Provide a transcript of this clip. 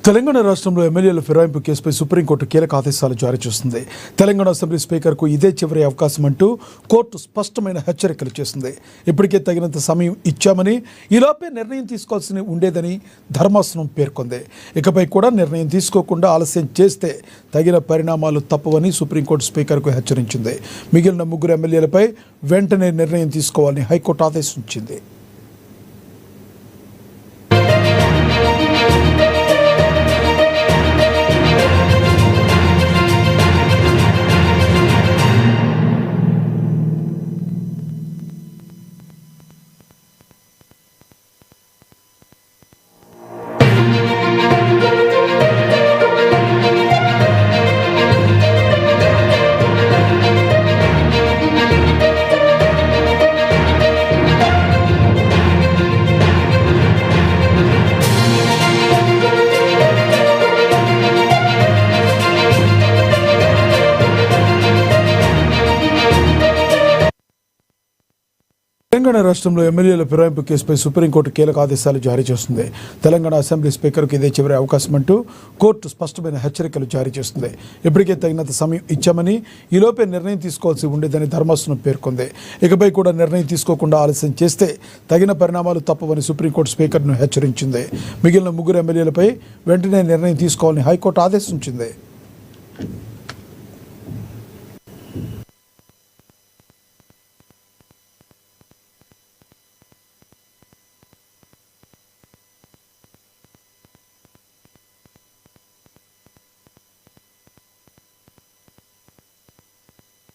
తెలంగాణ రాష్ట్రంలో ఎమ్మెల్యేల ఫిరాయింపు కేసుపై సుప్రీంకోర్టు కీలక ఆదేశాలు జారీ చేస్తుంది. తెలంగాణ అసెంబ్లీ స్పీకర్కు ఇదే చివరి అవకాశం అంటూ కోర్టు స్పష్టమైన హెచ్చరికలు చేసింది. ఇప్పటికే తగినంత సమయం ఇచ్చామని, ఈలోపే నిర్ణయం తీసుకోవాల్సి ఉండేదని ధర్మాసనం పేర్కొంది. ఇకపై కూడా నిర్ణయం తీసుకోకుండా ఆలస్యం చేస్తే తగిన పరిణామాలు తప్పవని సుప్రీంకోర్టు స్పీకర్కు హెచ్చరించింది. మిగిలిన ముగ్గురు ఎమ్మెల్యేలపై వెంటనే నిర్ణయం తీసుకోవాలని హైకోర్టు ఆదేశించింది. తెలంగాణ రాష్ట్రంలో ఎమ్మెల్యేల ఫిరాయింపు కేసుపై సుప్రీంకోర్టు కీలక ఆదేశాలు జారీ చేస్తుంది. తెలంగాణ అసెంబ్లీ స్పీకర్కు ఇదే చివరి అవకాశం అంటూ కోర్టు స్పష్టమైన హెచ్చరికలు జారీ చేస్తుంది. ఇప్పటికే తగినంత సమయం ఇచ్చామని, ఈలోపే నిర్ణయం తీసుకోవాల్సి ఉండేదని ధర్మాసనం పేర్కొంది. ఇకపై కూడా నిర్ణయం తీసుకోకుండా ఆలస్యం చేస్తే తగిన పరిణామాలు తప్పవని సుప్రీంకోర్టు స్పీకర్ను హెచ్చరించింది. మిగిలిన ముగ్గురు ఎమ్మెల్యేలపై వెంటనే నిర్ణయం తీసుకోవాలని హైకోర్టు ఆదేశించింది.